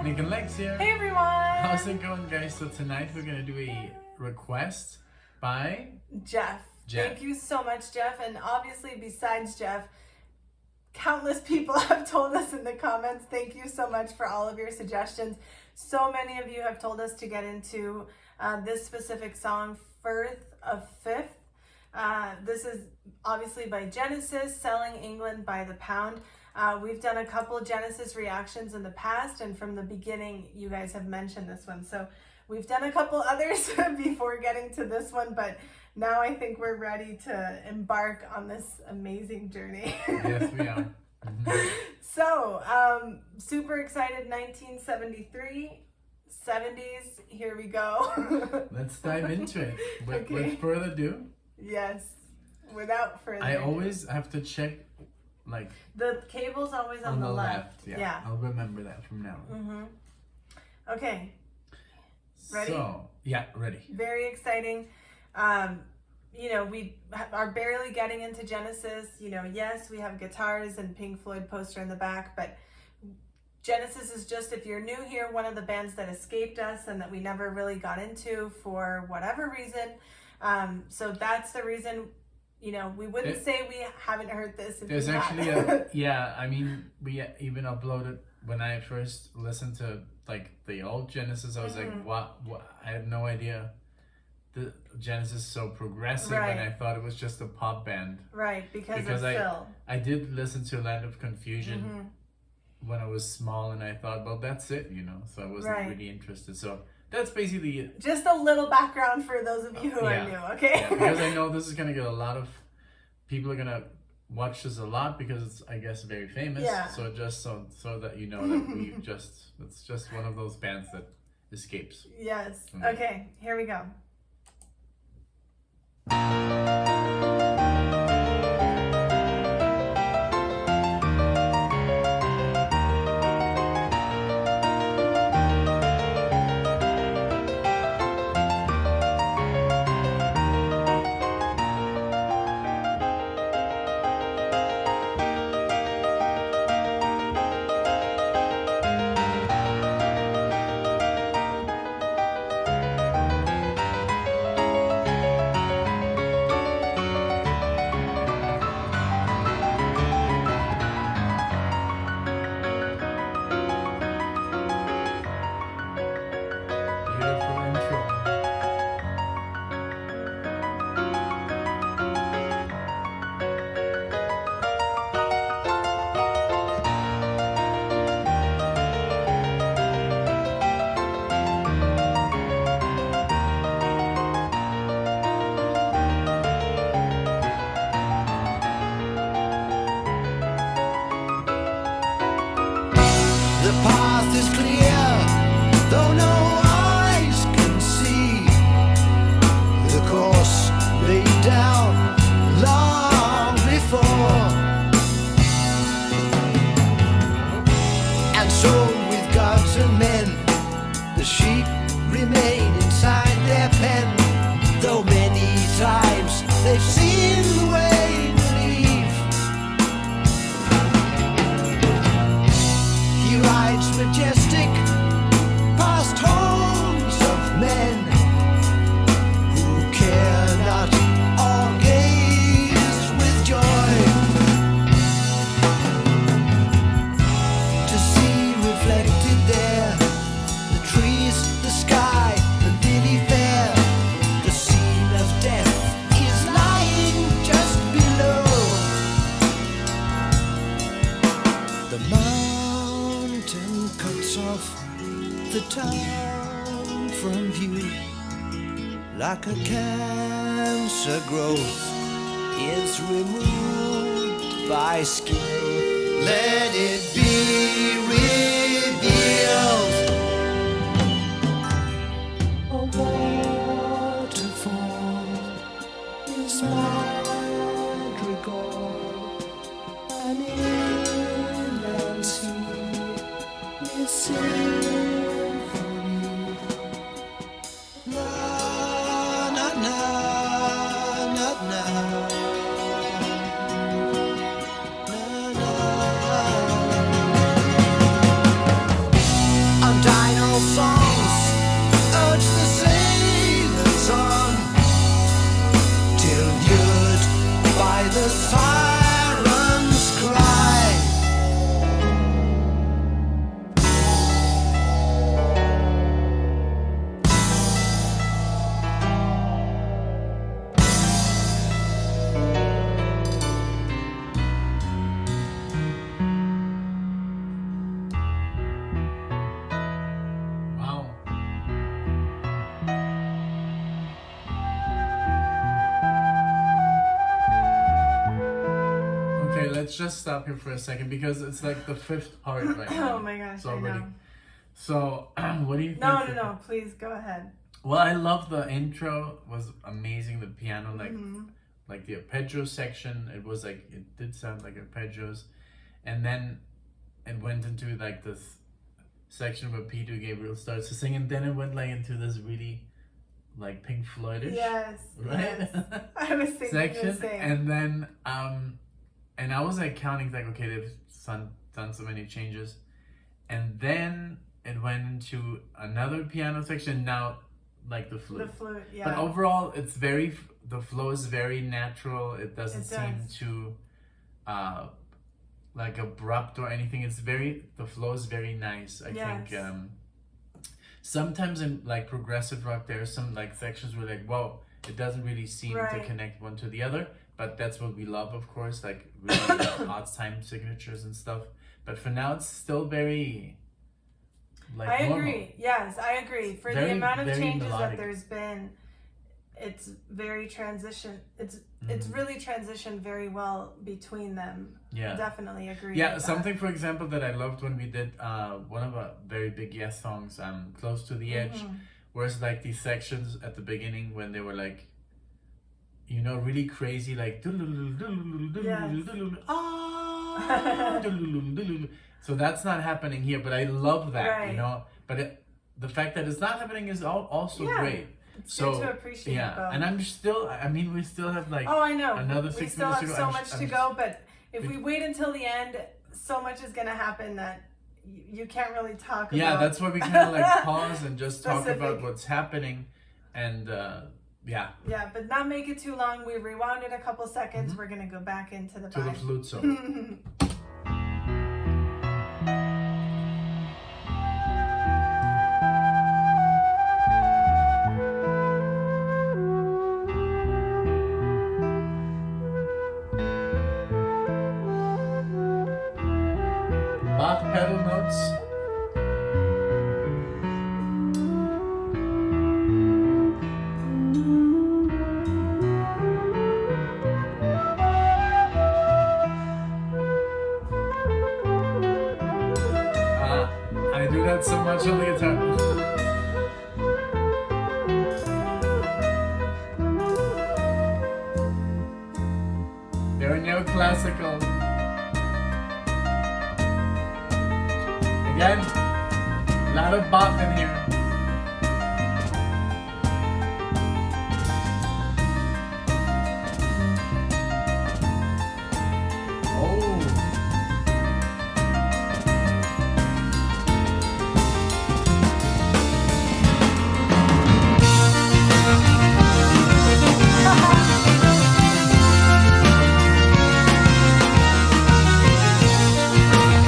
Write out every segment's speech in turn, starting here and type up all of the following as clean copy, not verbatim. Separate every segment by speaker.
Speaker 1: Nick and Lex here.
Speaker 2: Hey everyone!
Speaker 1: How's it going, guys? So tonight we're gonna do a request by
Speaker 2: Jeff. Thank you so much, Jeff. And obviously, besides Jeff, countless people have told us in the comments. Thank you so much for all of your suggestions. So many of you have told us to get into this specific song, Firth of Fifth. This is obviously by Genesis, Selling England by the Pound. We've done a couple Genesis reactions in the past, and from the beginning, you guys have mentioned this one. So we've done a couple others before getting to this one, but now I think we're ready to embark on this amazing journey.
Speaker 1: Yes, we are. Mm-hmm.
Speaker 2: So, super excited, 1973, 70s, here we go.
Speaker 1: Let's dive into it. With further ado.
Speaker 2: Yes, without further
Speaker 1: I
Speaker 2: ado.
Speaker 1: always have to check, like,
Speaker 2: the cable's always on the left.
Speaker 1: Yeah, I'll remember that from now on.
Speaker 2: Mm-hmm. Okay. Ready?
Speaker 1: So, yeah, ready.
Speaker 2: Very exciting. We are barely getting into Genesis. Yes, we have guitars and Pink Floyd poster in the back, but Genesis is just, if you're new here, one of the bands that escaped us and that we never really got into for whatever reason. So that's the reason, we wouldn't say we haven't heard this.
Speaker 1: There's actually we even uploaded, when I first listened to like the old Genesis, I was like, what? I had no idea the Genesis is so progressive,
Speaker 2: right.
Speaker 1: And I thought it was just a pop band.
Speaker 2: Right, because of Phil.
Speaker 1: I did listen to Land of Confusion when I was small, and I thought, well, that's it, so I wasn't really interested. So that's basically it. Just
Speaker 2: a little background for those of you who are new, okay?
Speaker 1: Yeah, because I know this is going to get a lot of people are going to watch this a lot because it's, I guess, very famous.
Speaker 2: Yeah.
Speaker 1: So just so that you know that it's just one of those bands that escapes.
Speaker 2: Yes. Okay, here we go.
Speaker 3: The path is clear, though no eyes can see. The course laid down long before. And so with gods and men, the sheep remain inside their pen. Though many times they've seen the way to leave. He rides majestic past homes of men who care not or gaze with joy to see reflected there the trees, the sky, the lily fair. The scene of death is lying just below. The mountain cuts off the town from view like a cancer growth is removed by skill. Let it be revealed. A waterfall is madrigal, an inland sea is symphony. Na na na na na. Na, na. why the sirens cry.
Speaker 1: Wow. Okay, let's just stop here for a second because it's like the fifth part right now.
Speaker 2: Oh my gosh,
Speaker 1: It's
Speaker 2: I
Speaker 1: already.
Speaker 2: know.
Speaker 1: So, what do you think?
Speaker 2: No, please go ahead.
Speaker 1: Well, I love the intro. Was amazing. The piano,
Speaker 2: Mm-hmm.
Speaker 1: like the arpeggio section. It was like it did sound like arpeggios, and then it went into like this section where Peter Gabriel starts to sing, and then it went like into this really like Pink Floydish,
Speaker 2: Yes.
Speaker 1: right?
Speaker 2: Yes. I was thinking
Speaker 1: section,
Speaker 2: the same.
Speaker 1: and then and I was like counting like, okay, they've done so many changes, and then it went into another piano section. Now, like the flute.
Speaker 2: The flute, yeah.
Speaker 1: But overall, it's very, the flow is very natural. It doesn't
Speaker 2: It
Speaker 1: seem
Speaker 2: does.
Speaker 1: too like abrupt or anything. The flow is very nice. I
Speaker 2: Yes.
Speaker 1: think sometimes in like progressive rock, there are some like sections where like, whoa, it doesn't really seem to
Speaker 2: Right.
Speaker 1: connect one to the other. But that's what we love, of course, like really odd time signatures and stuff. But for now, it's still very like
Speaker 2: I
Speaker 1: normal.
Speaker 2: agree. Yes, I agree. For
Speaker 1: Very,
Speaker 2: the amount of
Speaker 1: very
Speaker 2: changes
Speaker 1: melodic.
Speaker 2: that there's been, it's very transition. It's
Speaker 1: Mm-hmm.
Speaker 2: really transitioned very well between them.
Speaker 1: Yeah.
Speaker 2: Definitely agree.
Speaker 1: Yeah,
Speaker 2: with
Speaker 1: something for example that I loved when we did one of our very big Yes songs, Close to the Edge,
Speaker 2: Mhm.
Speaker 1: whereas like these sections at the beginning when they were like, you know, really crazy, like so that's not happening here, but I love that,
Speaker 2: Right.
Speaker 1: you know, but the fact that it's not happening is also
Speaker 2: Yeah.
Speaker 1: great.
Speaker 2: It's
Speaker 1: So
Speaker 2: good to appreciate
Speaker 1: yeah,
Speaker 2: both.
Speaker 1: and we still have like
Speaker 2: Oh, I know.
Speaker 1: another
Speaker 2: we
Speaker 1: 6
Speaker 2: still
Speaker 1: minutes
Speaker 2: have
Speaker 1: to go.
Speaker 2: so
Speaker 1: I'm
Speaker 2: much
Speaker 1: just-
Speaker 2: to
Speaker 1: I'm
Speaker 2: go, but if
Speaker 1: we-
Speaker 2: we wait until the end, so much is going to happen that you can't really talk about.
Speaker 1: Yeah, that's why we kind of like pause and just talk about
Speaker 2: Specific.
Speaker 1: what's happening, and yeah,
Speaker 2: Yeah, but not make it too long. We rewound it a couple seconds. We're going to go back into the
Speaker 1: to the
Speaker 2: vibe.
Speaker 1: flute solo. Bach pedal notes. I do that so much on the guitar. Very neoclassical. Again, a lot of Bach in here. Oh.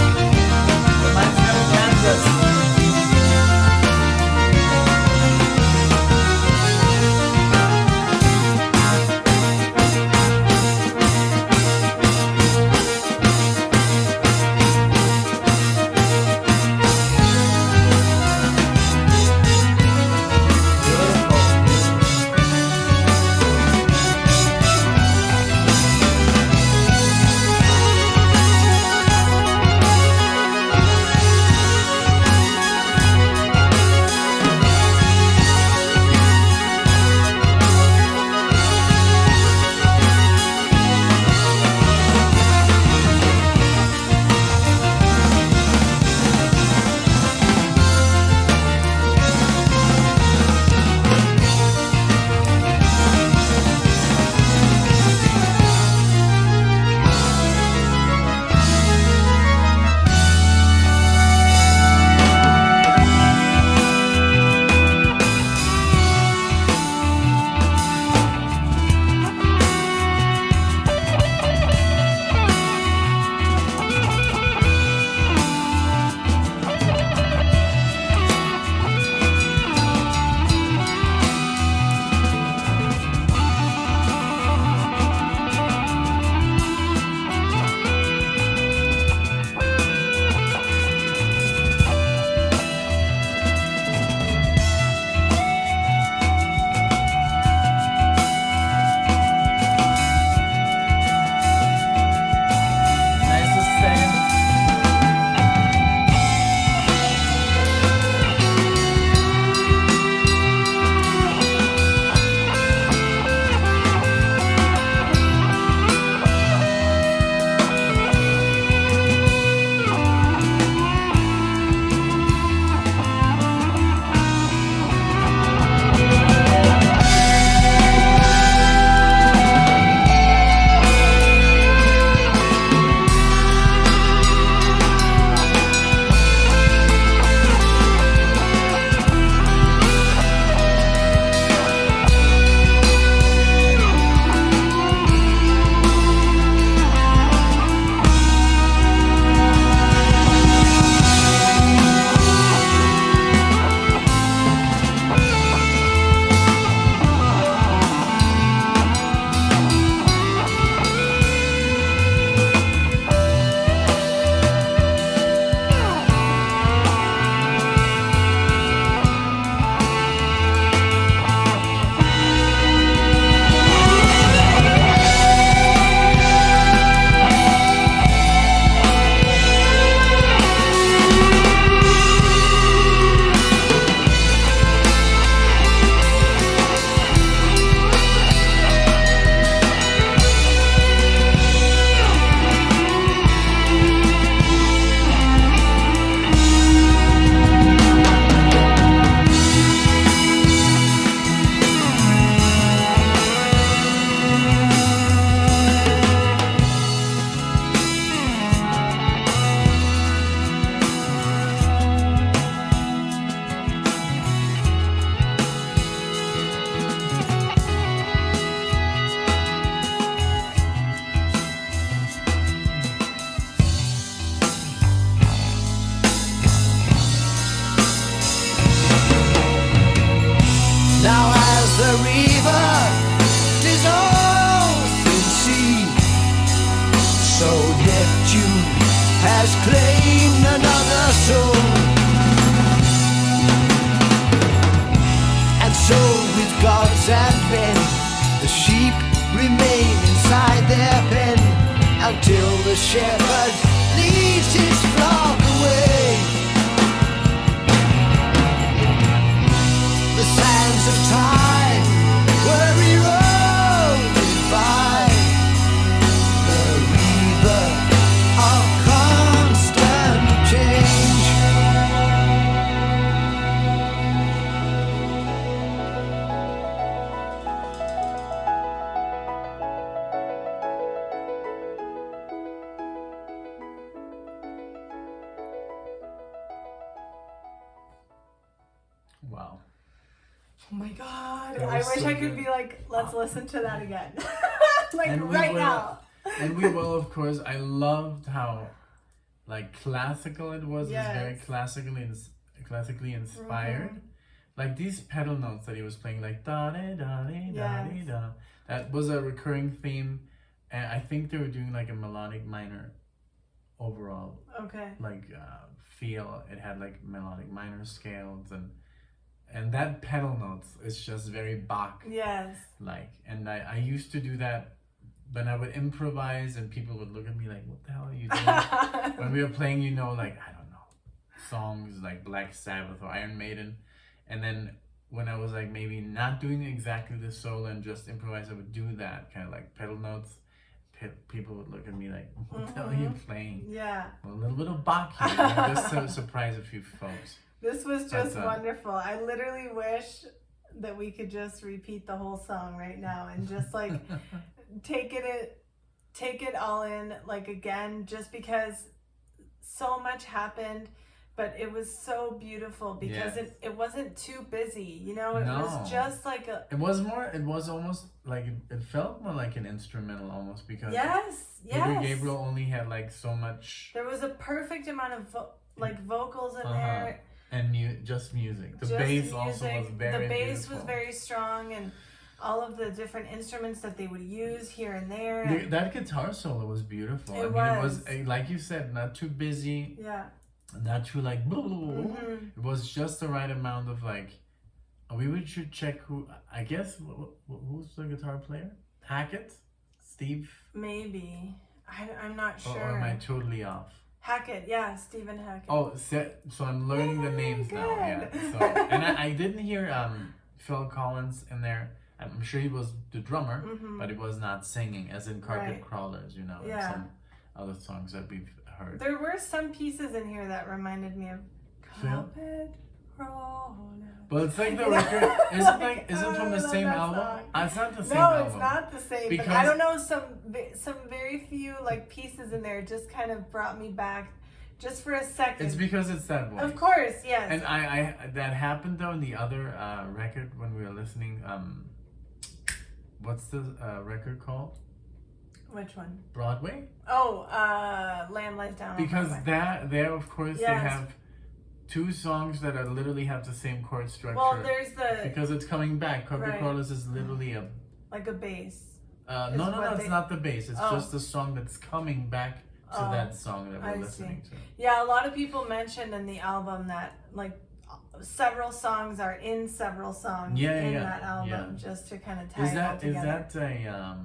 Speaker 1: Reminds me of Kansas.
Speaker 3: So Neptune has claimed another soul. And so with gods and men, the sheep remain inside their pen until the shepherd leads his flock away. The sands of time were eroded by the river of constant change.
Speaker 1: Wow.
Speaker 2: Oh my god.
Speaker 1: That
Speaker 2: I
Speaker 1: was
Speaker 2: wish
Speaker 1: so
Speaker 2: I could
Speaker 1: good.
Speaker 2: be like, let's listen to that again. Like
Speaker 1: And we
Speaker 2: right
Speaker 1: will.
Speaker 2: now.
Speaker 1: And we will, of course. I loved how like classical it was.
Speaker 2: Yes.
Speaker 1: It was very classically inspired. Like these pedal notes that he was playing, like da da da da
Speaker 2: Yes.
Speaker 1: da. That was a recurring theme, and I think they were doing like a melodic minor overall,
Speaker 2: Okay.
Speaker 1: like feel. It had like melodic minor scales, and that pedal notes is just very Bach
Speaker 2: Yes.
Speaker 1: like. And I used to do that when I would improvise, and people would look at me like, "What the hell are you doing?" When we were playing, like, I don't know, songs like Black Sabbath or Iron Maiden. And then when I was like maybe not doing exactly the solo and just improvise, I would do that kind of like pedal notes. People would look at me like, "What the hell are you playing?"
Speaker 2: Yeah.
Speaker 1: Well, a little bit of Bach here, just to surprise a few folks.
Speaker 2: This was just
Speaker 1: But,
Speaker 2: wonderful. I literally wish that we could just repeat the whole song right now and just like take it all in like again, just because so much happened, but it was so beautiful because
Speaker 1: Yes.
Speaker 2: it wasn't too busy, it
Speaker 1: No.
Speaker 2: was just like a
Speaker 1: It was almost like, it felt more like an instrumental almost, because
Speaker 2: yes.
Speaker 1: Gabriel only had like so much,
Speaker 2: There was a perfect amount of vocals in there.
Speaker 1: and just music. The
Speaker 2: Just
Speaker 1: bass also
Speaker 2: music.
Speaker 1: was very
Speaker 2: The bass
Speaker 1: beautiful.
Speaker 2: was very strong, and all of the different instruments that they would use here and there.
Speaker 1: That guitar solo was beautiful.
Speaker 2: It
Speaker 1: It was like you said, not too busy,
Speaker 2: Yeah.
Speaker 1: not too like.
Speaker 2: Mhm.
Speaker 1: It was just the right amount of like. We should check who. I guess who's the guitar player? Hackett, Steve.
Speaker 2: Maybe. I'm not sure.
Speaker 1: Or am I totally off?
Speaker 2: Hackett, yeah, Stephen Hackett.
Speaker 1: Oh, so I'm learning the names now. Yeah.
Speaker 2: good.
Speaker 1: So and I didn't hear Phil Collins in there. I'm sure he was the drummer, but he was not singing, as in Carpet
Speaker 2: Right.
Speaker 1: Crawlers, and
Speaker 2: Yeah.
Speaker 1: some other songs that we've heard.
Speaker 2: There were some pieces in here that reminded me of
Speaker 1: Phil?
Speaker 2: Carpet Crawler.
Speaker 1: But it's like the record isn't from the
Speaker 2: I love
Speaker 1: same
Speaker 2: that
Speaker 1: album.
Speaker 2: song.
Speaker 1: It's not the same
Speaker 2: No,
Speaker 1: album.
Speaker 2: it's not the same. But
Speaker 1: Because-
Speaker 2: I don't know, some very few like pieces in there just kind of brought me back just for a second.
Speaker 1: It's because it's that voice.
Speaker 2: Of course, yes.
Speaker 1: And I that happened though in the other record when we were listening. What's the record called?
Speaker 2: Which one?
Speaker 1: Broadway.
Speaker 2: Oh, Lamb Lies Down. on
Speaker 1: Because
Speaker 2: Broadway.
Speaker 1: there of course they
Speaker 2: Yes.
Speaker 1: have two songs that are literally have the same chord structure.
Speaker 2: Well, there's the
Speaker 1: because it's coming back. Carpet
Speaker 2: Right.
Speaker 1: Crawlers is literally a.
Speaker 2: like a bass.
Speaker 1: No,
Speaker 2: what
Speaker 1: it's
Speaker 2: they-
Speaker 1: not the bass. It's
Speaker 2: Oh.
Speaker 1: just the song that's coming back to
Speaker 2: Oh,
Speaker 1: that song that
Speaker 2: I
Speaker 1: we're listening to.
Speaker 2: Yeah, a lot of people mentioned in the album that like several songs are in several songs in that album, just to kind of tie it all
Speaker 1: Is
Speaker 2: together.
Speaker 1: that a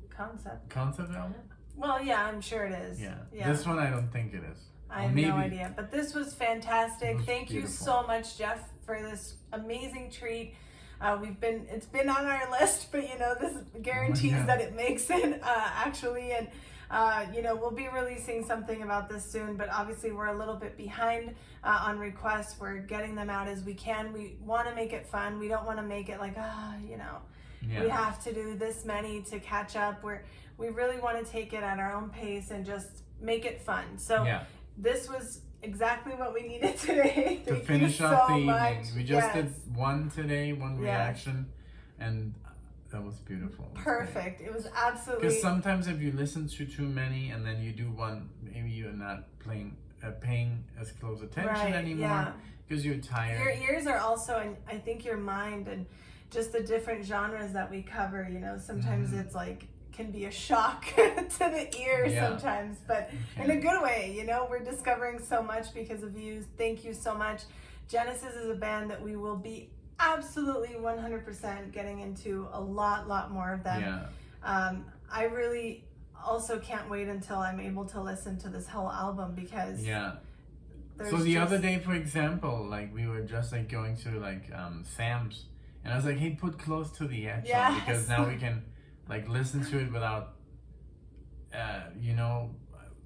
Speaker 2: Concept.
Speaker 1: concept album?
Speaker 2: Well, yeah, I'm sure it is.
Speaker 1: Yeah.
Speaker 2: Yeah.
Speaker 1: This one I don't think it is.
Speaker 2: I
Speaker 1: Or
Speaker 2: have
Speaker 1: maybe.
Speaker 2: no idea, but this was fantastic.
Speaker 1: It was
Speaker 2: Thank you
Speaker 1: beautiful.
Speaker 2: so much, Jeff, for this amazing treat. It's been on our list, but this guarantees
Speaker 1: Yeah.
Speaker 2: that it makes it actually, and we'll be releasing something about this soon. But obviously, we're a little bit behind on requests. We're getting them out as we can. We want to make it fun. We don't want to make it like we have to do this many to catch up. We really want to take it at our own pace and just make it fun. So this was exactly what we needed today.
Speaker 1: To
Speaker 2: Thank
Speaker 1: finish
Speaker 2: you
Speaker 1: off
Speaker 2: so
Speaker 1: the evening.
Speaker 2: much.
Speaker 1: We just
Speaker 2: Yes.
Speaker 1: did one today, one
Speaker 2: Yes.
Speaker 1: reaction, and that was beautiful.
Speaker 2: Perfect. It was absolutely
Speaker 1: Because sometimes if you listen to too many and then you do one, maybe you're not paying as close attention anymore because you're tired.
Speaker 2: Your ears are also, and I think your mind and just the different genres that we cover. Sometimes it's like can be a shock to the ear sometimes, but in a good way. You know, we're discovering so much because of you. Thank you so much. Genesis is a band that we will be absolutely 100% getting into a lot more of them. I really also can't wait until I'm able to listen to this whole album, because
Speaker 1: so the other day, for example, like we were just like going to like Sam's, and I was like, hey, put Close to the Edge on, because now we can like listen to it without you know,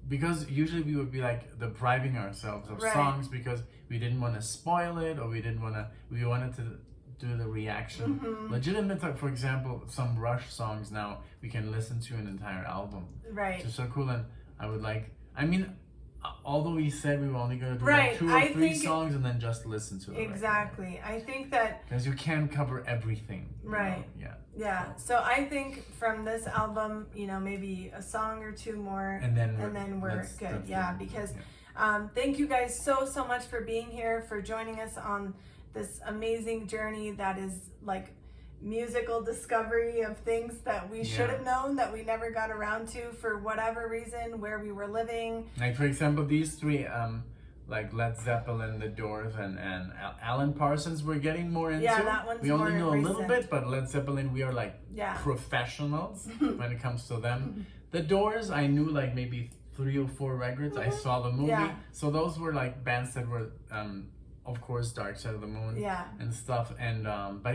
Speaker 1: because usually we would be like depriving ourselves of songs because we didn't want to spoil it, or we wanted to do the reaction. Legitimate, like, for example, some Rush songs now we can listen to an entire album.
Speaker 2: Right.
Speaker 1: It's so cool, and I would like, I mean, although we said we were only going to do like 2 or 3 songs and then just listen to it.
Speaker 2: Exactly. I think that
Speaker 1: because you can't cover everything.
Speaker 2: Right.
Speaker 1: Yeah.
Speaker 2: So I think from this album, you know, maybe a song or 2 more, and then we're good. Because thank you guys so much for being here, for joining us on this amazing journey that is like musical discovery of things that we should have known that we never got around to for whatever reason, where we were living. Like,
Speaker 1: for example, these 3 like Led Zeppelin, The Doors, and Alan Parsons we're getting more into.
Speaker 2: That one's
Speaker 1: we only know
Speaker 2: recent.
Speaker 1: a little bit, but Led Zeppelin, we are like professionals when it comes to them. The Doors, I knew like maybe 3 or 4 records. I saw the movie. So those were like bands that were of course Dark Side of the Moon and stuff. And but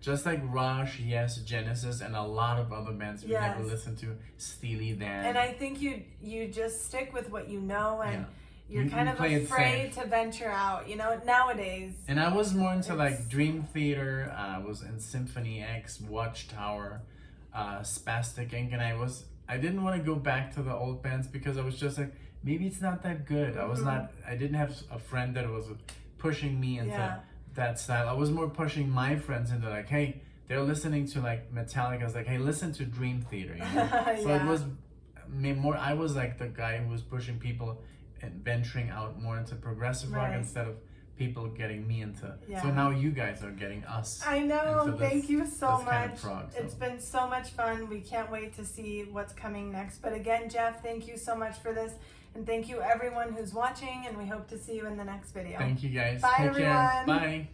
Speaker 1: just like Rush, Genesis, and a lot of other bands we never listened to, Steely Dan.
Speaker 2: And I think you just stick with what you know, and you're kind of afraid to venture out, you know, nowadays.
Speaker 1: And I was more into like Dream Theater, I was in Symphony X, Watchtower, Spastic Inc., and I didn't want to go back to the old bands because I was just like, maybe it's not that good. I didn't have a friend that was pushing me into that style. I was more pushing my friends into like, hey, they're listening to like Metallica. I was like, hey, listen to Dream Theater, you know? So it was more, I was like the guy who was pushing people and venturing out more into progressive rock instead of people getting me into. So now you guys are getting us.
Speaker 2: I know. Thank you so much.
Speaker 1: Kind of prog, so.
Speaker 2: It's been so much fun. We can't wait to see what's coming next. But again, Jeff, thank you so much for this. And thank you everyone who's watching, and we hope to see you in the next video.
Speaker 1: Thank you guys.
Speaker 2: Bye,
Speaker 1: Take
Speaker 2: everyone.
Speaker 1: care. Bye.